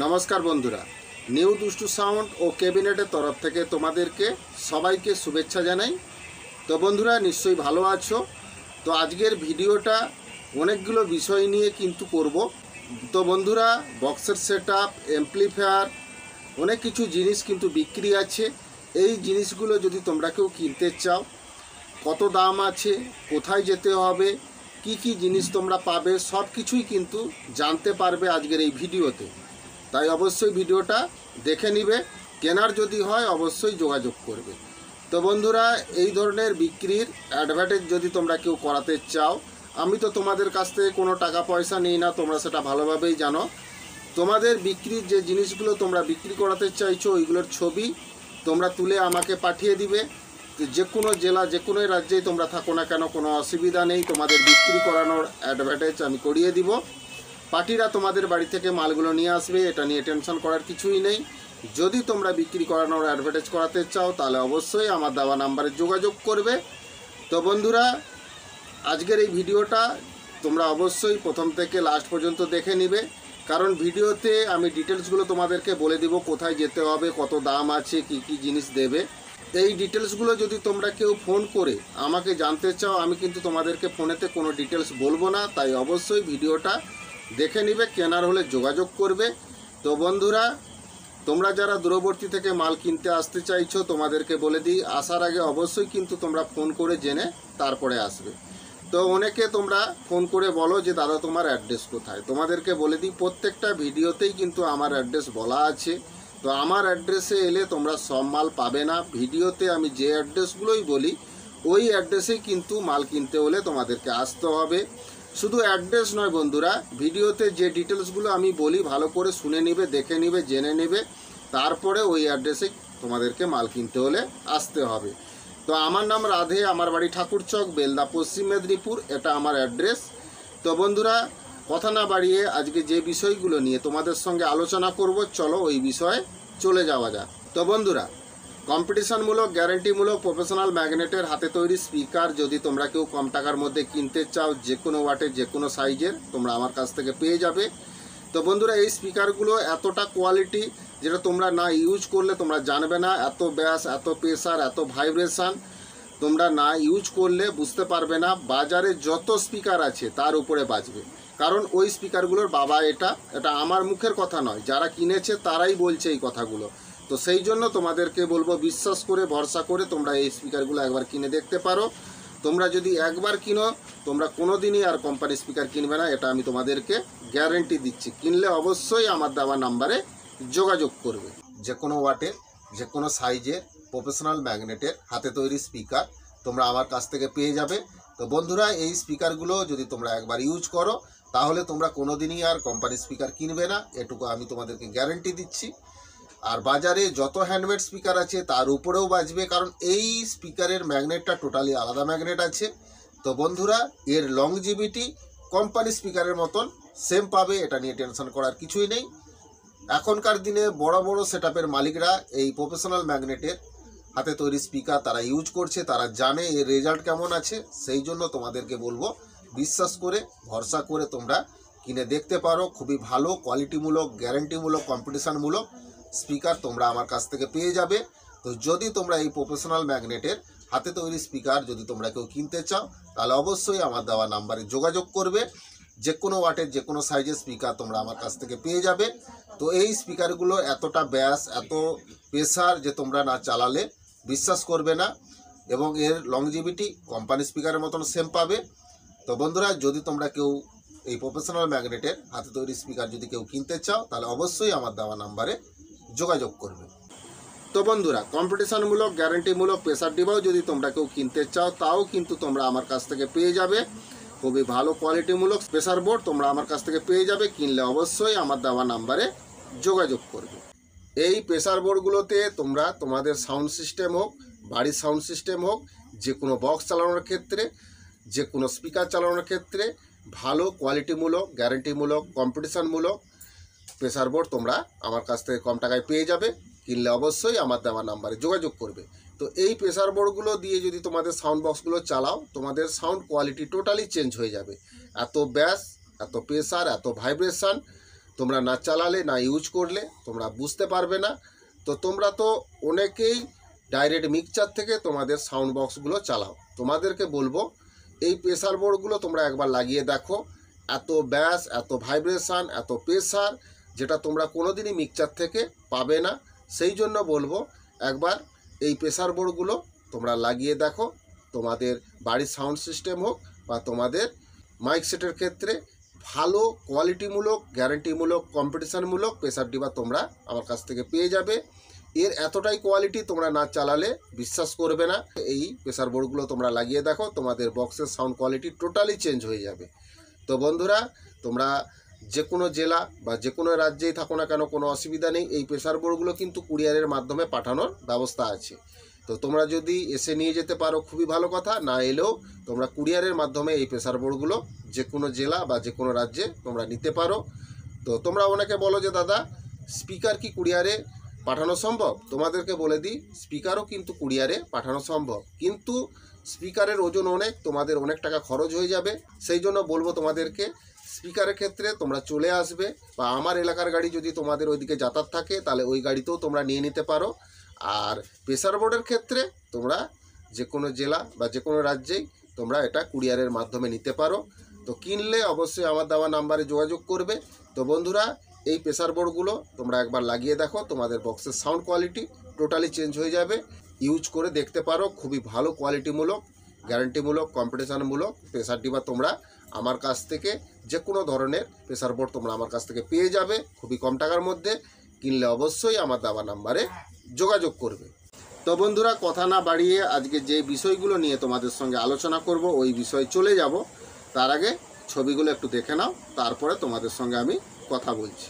নমস্কার বন্ধুরা, নিউ দুষ্টু সাউন্ড ও ক্যাবিনেটের তরফ থেকে তোমাদেরকে সবাইকে শুভেচ্ছা জানাই। তো বন্ধুরা, নিশ্চয়ই ভালো আছো। তো আজকের ভিডিওটা অনেকগুলো বিষয় নিয়ে কিন্তু করব। তো বন্ধুরা, বক্সের সেটআপ, অ্যাম্পলিফায়ার, অনেক কিছু জিনিস কিন্তু বিক্রি আছে। এই জিনিসগুলো যদি তোমরা কেউ কিনতে চাও, কত দাম আছে, কোথায় যেতে হবে, কি কি জিনিস তোমরা পাবে, সব কিছুই কিন্তু জানতে পারবে আজকের এই ভিডিওতে। তাই অবশ্যই ভিডিওটা দেখে নিবে। কেনার যদি হয় অবশ্যই যোগাযোগ করবে। তো বন্ধুরা, এই ধরনের বিক্রির অ্যাডভার্টাইজ যদি তোমরা কেউ করাতে চাও, আমি তো তোমাদের কাছ থেকে কোনো টাকা পয়সা নিই না, তোমরা সেটা ভালোভাবেই জানো। তোমাদের বিক্রির যে জিনিসগুলো তোমরা বিক্রি করাতে চাইছো, ওইগুলোর ছবি তোমরা তুলে আমাকে পাঠিয়ে দিবে। যে কোনো জেলা, যে কোনো রাজ্যেই তোমরা থাকো না কেন, কোনো অসুবিধা নেই। তোমাদের বিক্রি করানোর অ্যাডভার্টাইজ আমি করিয়ে দিব। পার্টিরা তোমাদের বাড়ি থেকে মালগুলো নিয়ে আসবে, এটা নিয়ে টেনশন করার কিছুই নেই। যদি তোমরা বিক্রি করানোর অ্যাডভার্টাইজ করাতে চাও, তাহলে অবশ্যই আমার দেওয়া নাম্বারে যোগাযোগ করবে। তো বন্ধুরা, আজকের এই ভিডিওটা তোমরা অবশ্যই প্রথম থেকে লাস্ট পর্যন্ত দেখে নিবে, কারণ ভিডিওতে আমি ডিটেলসগুলো তোমাদেরকে বলে দিব, কোথায় যেতে হবে, কত দাম আছে, কি কি জিনিস দেবে। এই ডিটেলসগুলো যদি তোমরা কেউ ফোন করে আমাকে জানতে চাও, আমি কিন্তু তোমাদেরকে ফোনেতে কোনো ডিটেলস বলবো না। তাই অবশ্যই ভিডিওটা দেখে নিবে, কেনার হলে যোগাযোগ করবে। তো বন্ধুরা, তোমরা যারা দূরবর্তী থেকে মাল কিনতে আসতে চাইছো, তোমাদেরকে বলে দিই, আসার আগে অবশ্যই কিন্তু তোমরা ফোন করে জেনে তারপরে আসবে। তো অনেকে তোমরা ফোন করে বলো যে দাদা তোমার অ্যাড্রেস কোথায়। তোমাদেরকে বলে দিই, প্রত্যেকটা ভিডিওতেই কিন্তু আমার অ্যাড্রেস বলা আছে। তো আমার অ্যাড্রেসে এলে তোমরা সব মাল পাবে না। ভিডিওতে আমি যে অ্যাড্রেসগুলোই বলি, ওই অ্যাড্রেসেই কিন্তু মাল কিনতে হলে তোমাদেরকে আসতে হবে। শুধু অ্যাড্রেস নয় বন্ধুরা, ভিডিওতে যে ডিটেলসগুলো আমি বলি ভালো করে শুনে নিবে, দেখে নিবে, জেনে নেবে, তারপরে ওই অ্যাড্রেসে তোমাদেরকে মাল কিনতে হলে আসতে হবে। তো আমার নাম রাধে, আমার বাড়ি ঠাকুরচক, বেলদা, পশ্চিম মেদিনীপুর, এটা আমার অ্যাড্রেস। তো বন্ধুরা, কথা না বাড়িয়ে আজকে যে বিষয়গুলো নিয়ে তোমাদের সঙ্গে আলোচনা করব, চলো ওই বিষয়ে চলে যাওয়া যাক। তো বন্ধুরা, কম্পিটিশনমূলক, গ্যারেন্টিমূলক প্রফেশনাল ম্যাগনেটের হাতে তৈরি স্পিকার যদি তোমরা কেউ কম টাকার মধ্যে কিনতে চাও, যে কোনো ওয়াটের, যে কোনো সাইজের, তোমরা আমার কাছ থেকে পেয়ে যাবে। তো বন্ধুরা, এই স্পিকারগুলো এতটা কোয়ালিটি, যেটা তোমরা না ইউজ করলে তোমরা জানবে না। এত ব্যাস, এত প্রেসার, এত ভাইব্রেশন তোমরা না ইউজ করলে বুঝতে পারবে না। বাজারে যত স্পিকার আছে তার উপরে বাজবে, কারণ ওই স্পিকারগুলোর বাবা এটা আমার মুখের কথা নয়, যারা কিনেছে তারাই বলছে এই কথাগুলো। তো সেই জন্য তোমাদেরকে বলবো, বিশ্বাস করে, ভরসা করে তোমরা এই স্পিকারগুলো একবার কিনে দেখতে পারো। তোমরা যদি একবার কিনো, তোমরা কোনো দিনই আর কোম্পানি স্পিকার কিনবে না, এটা আমি তোমাদেরকে গ্যারেন্টি দিচ্ছি। কিনলে অবশ্যই আমার দেওয়া নাম্বারে যোগাযোগ করবে। যে কোনো ওয়াটের, যে কোনো সাইজের প্রফেশনাল ম্যাগনেটের হাতে তৈরি স্পিকার তোমরা আমার কাছ থেকে পেয়ে যাবে। তো বন্ধুরা, এই স্পিকারগুলো যদি তোমরা একবার ইউজ করো, তাহলে তোমরা কোনো দিনই আর কোম্পানি স্পিকার কিনবে না, এটুকু আমি তোমাদেরকে গ্যারেন্টি দিচ্ছি। আর বাজারে যত হ্যান্ডমেড স্পিকার আছে তার উপরেও বাজবে, কারণ এই স্পিকারের ম্যাগনেটটা টোটালি আলাদা ম্যাগনেট আছে। তো বন্ধুরা, এর লংজিভিটি কোম্পানি স্পিকারের মতন সেম পাবে, এটা নিয়ে টেনশন করার কিছুই নেই। এখনকার দিনে বড় বড় সেটআপের মালিকরা এই প্রফেশনাল ম্যাগনেটের হাতে তৈরি স্পিকার তারা ইউজ করছে, তারা জানে এর রেজাল্ট কেমন আছে। সেই জন্য তোমাদেরকে বলবো, বিশ্বাস করে, ভরসা করে তোমরা কিনে দেখতে পারো। খুবই ভালো কোয়ালিটিমূলক, গ্যারেন্টিমূলক, কম্পিটিশনমূলক স্পিকার তোমরা আমার কাছ থেকে পেয়ে যাবে। তো যদি তোমরা এই প্রফেশনাল ম্যাগনেটের হাতে তৈরি স্পিকার যদি তোমরা কেউ কিনতে চাও, তাহলে অবশ্যই আমার দেওয়া নাম্বারে যোগাযোগ করবে। যে কোনো ওয়াটের, যে কোনো সাইজের স্পিকার তোমরা আমার কাছ থেকে পেয়ে যাবে। তো এই স্পিকারগুলো এতটা ব্যাস, এত প্রেসার যে তোমরা না চালালে বিশ্বাস করবে না, এবং এর লংজিভিটি কোম্পানি স্পিকারের মতন সেম পাবে। তো বন্ধুরা, যদি তোমরা কেউ এই প্রফেশনাল ম্যাগনেটের হাতে তৈরি স্পিকার যদি কেউ কিনতে চাও, তাহলে অবশ্যই আমার দেওয়া নাম্বারে যোগাযোগ করবে। তো বন্ধুরা, কম্পিটিশনমূলক, গ্যারেন্টিমূলক প্রেসার ডিবাও যদি তোমরা কেউ কিনতে চাও, তাও কিন্তু তোমরা আমার কাছ থেকে পেয়ে যাবে। খুবই ভালো কোয়ালিটিমূলক প্রেসার বোর্ড তোমরা আমার কাছ থেকে পেয়ে যাবে। কিনলে অবশ্যই আমার দেওয়া নাম্বারে যোগাযোগ করবে। এই প্রেসার বোর্ডগুলোতে তোমরা তোমাদের সাউন্ড সিস্টেম হোক, বাড়ির সাউন্ড সিস্টেম হোক, যে কোনো বক্স চালানোর ক্ষেত্রে, যে কোনো স্পিকার চালানোর ক্ষেত্রে ভালো কোয়ালিটিমূলক, গ্যারেন্টিমূলক, কম্পিটিশনমূলক প্রেসার বোর্ড তোমরা আমার কাছ থেকে কম টাকায় পেয়ে যাবে। কিনলে অবশ্যই আমার দেওয়া নাম্বারে যোগাযোগ করবে। তো এই প্রেসার বোর্ডগুলো দিয়ে যদি তোমাদের সাউন্ড বক্সগুলো চালাও, তোমাদের সাউন্ড কোয়ালিটি টোটালি চেঞ্জ হয়ে যাবে। এত ব্যাস, এত প্রেসার, এত ভাইব্রেশন তোমরা না চালালে না ইউজ করলে তোমরা বুঝতে পারবে না। তো তোমরা তো অনেকেই ডাইরেক্ট মিক্সচার থেকে তোমাদের সাউন্ড বক্সগুলো চালাও। তোমাদেরকে বলবো এই প্রেসার বোর্ডগুলো তোমরা একবার লাগিয়ে দেখো। এত ব্যাস, এত ভাইব্রেশান, এত প্রেসার, যেটা তোমরা কোনোদিনই মিক্সচার থেকে পাবে না। সেই জন্য বলবো একবার এই প্রেসার বোর্ডগুলো তোমরা লাগিয়ে দেখো। তোমাদের বাড়ির সাউন্ড সিস্টেম হোক বা তোমাদের মাইক সেটের ক্ষেত্রে ভালো কোয়ালিটিমূলক, গ্যারান্টিমূলক, কম্পিটিশানমূলক প্রেসার ডিবা তোমরা আমার কাছ থেকে পেয়ে যাবে। এর এতটাই কোয়ালিটি তোমরা না চালালে বিশ্বাস করবে না। এই প্রেসার বোর্ডগুলো তোমরা লাগিয়ে দেখো, তোমাদের বক্সের সাউন্ড কোয়ালিটি টোটালি চেঞ্জ হয়ে যাবে। তো বন্ধুরা, তোমরা যে কোনো জেলা বা যে কোনো রাজ্যেই থাকো না কেন, কোনো অসুবিধা নেই। এই প্রেসার বোর্ডগুলো কিন্তু কুরিয়ারের মাধ্যমে পাঠানোর ব্যবস্থা আছে। তো তোমরা যদি এসে নিয়ে যেতে পারো খুবই ভালো কথা, না এলেও তোমরা কুরিয়ারের মাধ্যমে এই প্রেসার বোর্ডগুলো যে কোনো জেলা বা যে কোনো রাজ্যে তোমরা নিতে পারো। তো তোমরা অনেকে বলো যে দাদা স্পিকার কি কুরিয়ারে পাঠানো সম্ভব? তোমাদেরকে বলে দিই, স্পিকারও কিন্তু কুরিয়ারে পাঠানো সম্ভব, কিন্তু স্পিকারের ওজন অনেক, তোমাদের অনেক টাকা খরচ হয়ে যাবে। সেই জন্য বলবো তোমাদেরকে স্পিকারের ক্ষেত্রে তোমরা চলে আসবে, বা আমার এলাকার গাড়ি যদি তোমাদের ওইদিকে যাতায়াত থাকে তাহলে ওই গাড়িতেও তোমরা নিয়ে নিতে পারো। আর প্রেসার বোর্ডের ক্ষেত্রে তোমরা যে কোনো জেলা বা যে কোনো রাজ্যেই তোমরা এটা কুরিয়ারের মাধ্যমে নিতে পারো। তো কিনলে অবশ্যই আমার দেওয়া নাম্বারে যোগাযোগ করবে। তো বন্ধুরা, এই প্রেসার বোর্ডগুলো তোমরা একবার লাগিয়ে দেখো, তোমাদের বক্সের সাউন্ড কোয়ালিটি টোটালি চেঞ্জ হয়ে যাবে। ইউজ করে দেখতে পারো, খুবই ভালো কোয়ালিটিমূলক, গ্যারান্টিমূলক, কম্পিটিশানমূলক প্রেসার ডিবা তোমরা আমার কাছ থেকে যে কোনো ধরনের প্রেসার বোর্ড তোমরা আমার কাছ থেকে পেয়ে যাবে খুবই কম টাকার মধ্যে। কিনলে অবশ্যই আমার দেওয়া নাম্বারে যোগাযোগ করবে। তো বন্ধুরা, কথা না বাড়িয়ে আজকে যে বিষয়গুলো নিয়ে তোমাদের সঙ্গে আলোচনা করব ওই বিষয়ে চলে যাব। তার আগে ছবিগুলো একটু দেখে নাও, তারপরে তোমাদের সঙ্গে আমি কথা বলছি।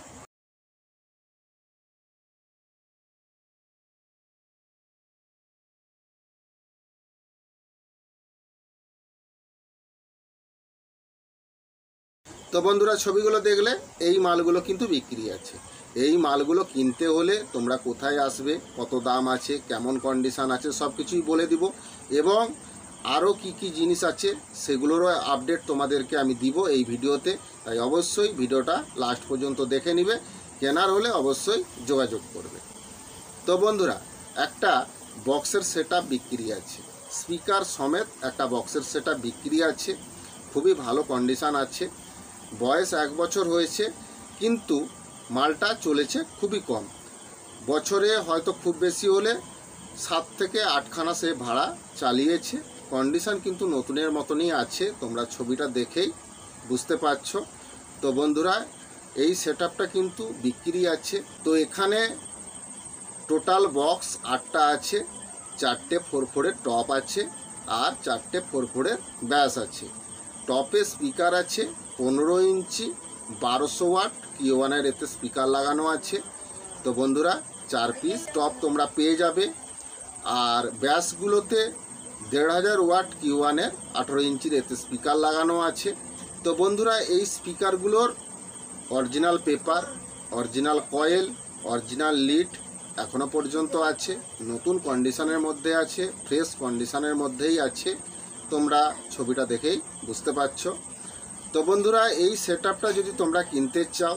তো বন্ধুরা, ছবিগুলো দেখলে এই মালগুলো কিন্তু বিক্রি আছে। এই মালগুলো কিনতে হলে তোমরা কোথায় আসবে, কত দাম আছে, কেমন কন্ডিশান আছে, সব কিছুই বলে দিব। এবং আরও কি কি জিনিস আছে সেগুলোরও আপডেট তোমাদেরকে আমি দিব এই ভিডিওতে। তাই অবশ্যই ভিডিওটা লাস্ট পর্যন্ত দেখে নিবে। কেনার হলে অবশ্যই যোগাযোগ করবে। তো বন্ধুরা, একটা বক্সের সেটআপ বিক্রি আছে, স্পিকার সমেত একটা বক্সের সেটআপ বিক্রি আছে। খুবই ভালো কন্ডিশান আছে, বয়স 1 বছর হয়েছে, কিন্তু মালটা চলেছে খুবই কম। বছরে হয়তো খুব বেশি হলে 7 থেকে 8 খানা সে ভাড়া চালিয়েছে। কন্ডিশান কিন্তু নতুনের মতনই আছে, তোমরা ছবিটা দেখেই বুঝতে পারছো। তো বন্ধুরা, এই সেটআপটা কিন্তু বিক্রি আছে। তো এখানে টোটাল বক্স 8টা আছে, 4টে 4/4 টপ আছে আর 4টে 4/4 ব্যাস আছে। টপে স্পিকার আছে 15 ইঞ্চি 1200 ওয়াট কিওয়ানের এতে স্পিকার লাগানো আছে। তো বন্ধুরা, 4 পিস টপ তোমরা পেয়ে যাবে। আর ব্যাসগুলোতে 1500 ওয়াট কিওয়ানের 18 ইঞ্চির এতে স্পিকার লাগানো আছে। তো বন্ধুরা, এই স্পিকারগুলোর original paper, original coil, original lead এখনও পর্যন্ত আছে, নতুন কন্ডিশনের মধ্যে আছে, ফ্রেশ কন্ডিশনের মধ্যেই আছে। তোমরা ছবিটা দেখেই বুঝতে পারছো। তো বন্ধুরা, এই সেটআপটা যদি তোমরা কিনতে চাও,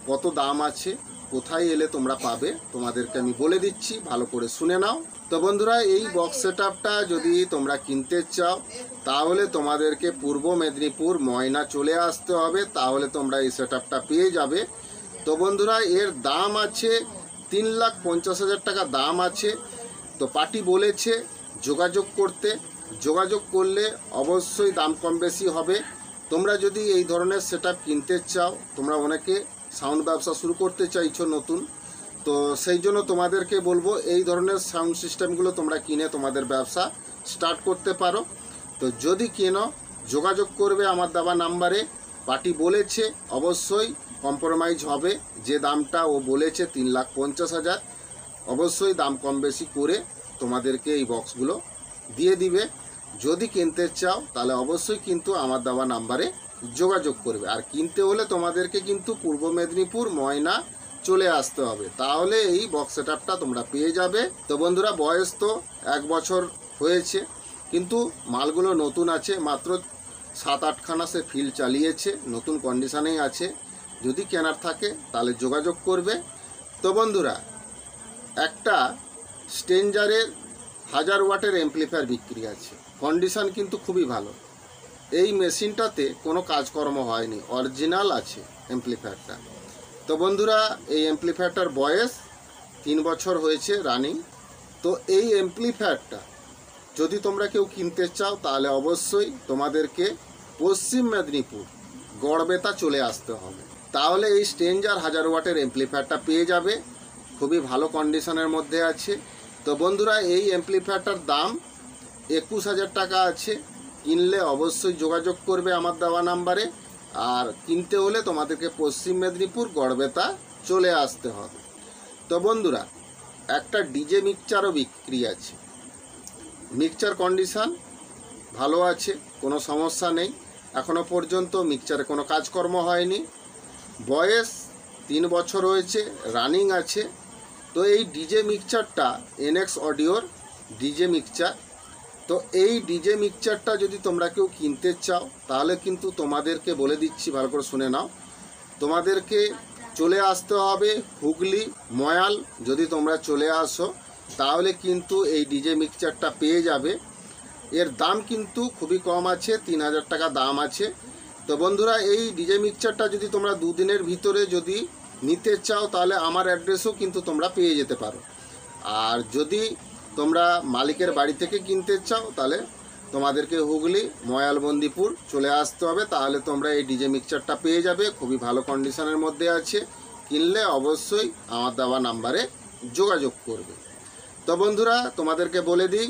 কত দাম আছে, কোথায় এলে তোমরা পাবে, তোমাদেরকে আমি বলে দিচ্ছি, ভালো করে শুনে নাও। তো বন্ধুরা, এই বক্স সেটআপটা যদি তোমরা কিনতে চাও তাহলে তোমাদেরকে পূর্ব মেদিনীপুর ময়না চলে আসতে হবে, তাহলে তোমরা এই সেটআপটা পেয়ে যাবে। তো বন্ধুরা, এর দাম আছে 3,50,000 টাকা দাম আছে। তো পার্টি বলেছে যোগাযোগ করতে, যোগাযোগ করলে অবশ্যই দাম কম বেশি হবে। তোমরা যদি এই ধরনের সেটআপ কিনতে চাও, তোমরা অনেকে সাউন্ড ব্যবসা শুরু করতে চাইছো নতুন, তো সেই জন্য তোমাদেরকে বলবো এই ধরনের সাউন্ড সিস্টেমগুলো তোমরা কিনে তোমাদের ব্যবসা স্টার্ট করতে পারো। তো যদি কেনো, যোগাযোগ করবে আমার দেওয়া নাম্বারে। পার্টি বলেছে অবশ্যই কম্প্রোমাইজ হবে, যে দামটা ও বলেছে 3,50,000, অবশ্যই দাম কম বেশি করে তোমাদেরকে এই বক্সগুলো দিয়ে দিবে। যদি কিনতে চাও তাহলে অবশ্যই কিন্তু আমার দেওয়া নাম্বারে যোগাযোগ করবে। আর কিনতে হলে তোমাদেরকে কিন্তু পূর্ব মেদিনীপুর ময়না চলে আসতে হবে, তাহলে এই বক্স সেটআপটা তোমরা পেয়ে যাবে। তো বন্ধুরা, বয়স তো 1 বছর হয়েছে, কিন্তু মালগুলো নতুন আছে, মাত্র 7-8 খানা সে ফিল চালিয়েছে, নতুন কন্ডিশানেই আছে। যদি কেনার থাকে তাহলে যোগাযোগ করবে। তো বন্ধুরা, একটা স্ট্রেঞ্জারের 1000 ওয়াটের অ্যাম্প্লিফায়ার বিক্রি আছে, কন্ডিশন কিন্তু খুবই ভালো। এই মেশিনটাতে কোনো কাজকর্ম হয়নি, অরিজিনাল আছে অ্যাম্প্লিফায়ারটা। তো বন্ধুরা, এই অ্যাম্প্লিফায়ারটার বয়স 3 বছর হয়েছে রানিং। তো এই অ্যাম্প্লিফায়ারটা যদি তোমরা কেউ কিনতে চাও তাহলে অবশ্যই তোমাদেরকে পশ্চিম মেদিনীপুর গড়বেতা চলে আসতে হবে, তাহলে এই স্ট্রেঞ্জার 1000 ওয়াটের অ্যাম্প্লিফায়ারটা পেয়ে যাবে। খুবই ভালো কন্ডিশনের মধ্যে আছে। তো বন্ধুরা, এই অ্যাম্প্লিফায়ারটার দাম 21,000 টাকা আছে। কিনলে অবশ্যই যোগাযোগ করবে আমার দেওয়া নাম্বারে, আর কিনতে হলে তোমাদেরকে পশ্চিম মেদিনীপুর গড়বেতা চলে আসতে হবে। তো বন্ধুরা, একটা ডিজে মিক্সচারও বিক্রি আছে। মিক্সচার কন্ডিশন ভালো আছে, কোনো সমস্যা নেই। এখনও পর্যন্ত মিক্সচারে কোনো কাজকর্ম হয়নি। বয়স 3 বছর হয়েছে, রানিং আছে। তো এই ডিজে মিক্সচারটা এনএক্স অডিওর ডিজে মিক্সচার। তো এই ডিজে মিক্সচারটা যদি তোমরা কেউ কিনতে চাও তাহলে কিন্তু তোমাদেরকে বলে দিচ্ছি, ভালো করে শুনে নাও। তোমাদেরকে চলে আসতে হবে হুগলি ময়াল। যদি তোমরা চলে আসো তাহলে কিন্তু এই ডিজে মিক্সচারটা পেয়ে যাবে। এর দাম কিন্তু খুবই কম আছে, 3000 টাকা দাম আছে। তো বন্ধুরা, এই ডিজে মিক্সচারটা যদি তোমরা 2 দিনের ভিতরে যদি নিতে চাও তাহলে আমার অ্যাড্রেসও কিন্তু তোমরা পেয়ে যেতে পারো। আর যদি তোমরা মালিকের বাড়ি থেকে কিনতে চাও তাহলে তোমাদেরকে হুগলি ময়ালবন্দিপুর চলে আসতে হবে, তাহলে তোমরা এই ডিজে মিক্সচারটা পেয়ে যাবে। খুবই ভালো কন্ডিশনের মধ্যে আছে। কিনলে অবশ্যই আমার দেওয়া নাম্বারে যোগাযোগ করবে। তো বন্ধুরা, তোমাদেরকে বলে দিই,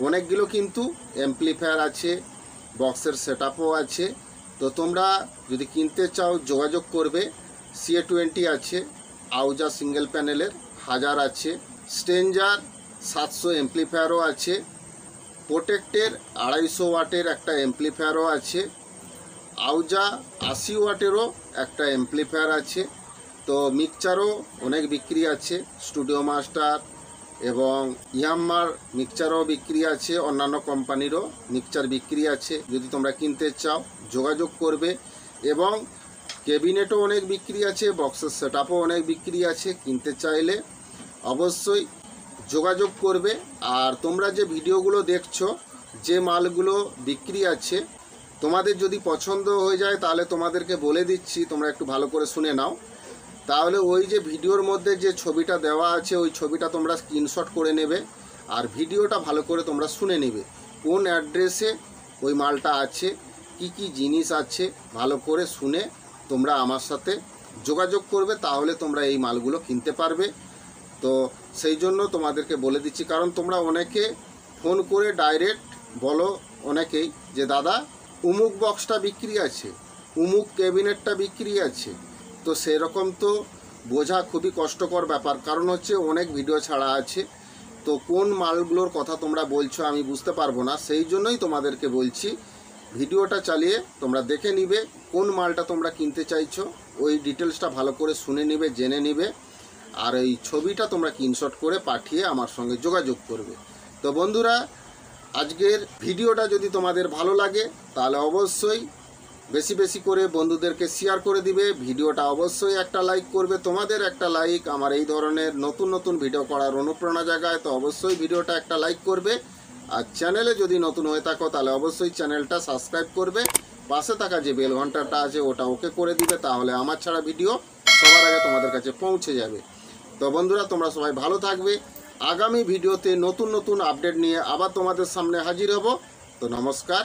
অনেকগুলো কিন্তু অ্যাম্প্লিফায়ার আছে, বক্সের সেটআপও আছে। তো তোমরা যদি কিনতে চাও যোগাযোগ করবে। CA20 আছে, আউজা সিঙ্গেল প্যানেলের 1000 আছে, স্ট্রেঞ্জার 700 অ্যাম্প্লিফায়ারও আছে, প্রোটেক্টের 250 ওয়াটের একটা অ্যাম্প্লিফায়ারও আছে, আউজা 80 ওয়াটেরও একটা অ্যাম্প্লিফায়ার আছে। তো মিক্সচারও অনেক বিক্রি আছে, স্টুডিও মাস্টার এবং ইয়াম্মার মিক্সচারও বিক্রি আছে, অন্যান্য কোম্পানিরও মিক্সচার বিক্রি আছে। যদি তোমরা কিনতে চাও যোগাযোগ করবে। এবং ক্যাবিনেটও অনেক বিক্রি আছে, বক্সের সেটআপও অনেক বিক্রি আছে। কিনতে চাইলে অবশ্যই যোগাযোগ করবে। আর তোমরা যে ভিডিওগুলো দেখছো, যে মালগুলো বিক্রি আছে, তোমাদের যদি পছন্দ হয়ে যায় তাহলে তোমাদেরকে বলে দিচ্ছি, তোমরা একটু ভালো করে শুনে নাও। তাহলে ওই যে ভিডিওর মধ্যে যে ছবিটা দেওয়া আছে ওই ছবিটা তোমরা স্ক্রিনশট করে নেবে, আর ভিডিওটা ভালো করে তোমরা শুনে নেবে। কোন অ্যাড্রেসে ওই মালটা আছে, কি কি জিনিস আছে, ভালো করে শুনে তোমরা আমার সাথে যোগাযোগ করবে, তাহলে তোমরা এই মালগুলো কিনতে পারবে। তো সেই জন্য তোমাদেরকে বলে দিচ্ছি, কারণ তোমরা অনেকে ফোন করে ডাইরেক্ট বলো অনেকেই যে দাদা উমুক বক্সটা বিক্রি আছে, উমুক ক্যাবিনেটটা বিক্রি আছে। তো সেরকম তো বোঝা খুবই কষ্টকর ব্যাপার, কারণ হচ্ছে অনেক ভিডিও ছাড়া আছে। তো কোন মালগুলোর কথা তোমরা বলছো আমি বুঝতে পারবো না, সেই জন্যই তোমাদেরকে বলছি ভিডিওটা চালিয়ে তোমরা দেখে নিবে কোন মালটা তোমরা কিনতে চাইছো, ওই ডিটেলসটা ভালো করে শুনে নিবে, জেনে নিবে। আর এই ছবিটা তোমরা স্ক্রিনশট করে পাঠিয়ে আমার সঙ্গে যোগাযোগ করবে। তো বন্ধুরা, আজকের ভিডিওটা যদি তোমাদের ভালো লাগে তাহলে অবশ্যই বেশি বেশি করে বন্ধুদেরকে শেয়ার করে দিবে। ভিডিওটা অবশ্যই একটা লাইক করবে। তোমাদের একটা লাইক আমার এই ধরনের নতুন নতুন ভিডিও করার অনুপ্রেরণা জাগায়। তো অবশ্যই ভিডিওটা একটা লাইক করবে। আর চ্যানেলে যদি নতুন হয়ে থাকো তাহলে অবশ্যই চ্যানেলটা সাবস্ক্রাইব করবে। পাশে থাকা যে বেল ঘন্টাটা আছে ওটা ওকে করে দিবে, তাহলে আমার ছাড়া ভিডিও সবার আগে তোমাদের কাছে পৌঁছে যাবে। তো বন্ধুরা, তোমরা সবাই ভালো থাকবে। আগামী ভিডিওতে নতুন নতুন আপডেট নিয়ে আবার তোমাদের সামনে হাজির হব। তো নমস্কার।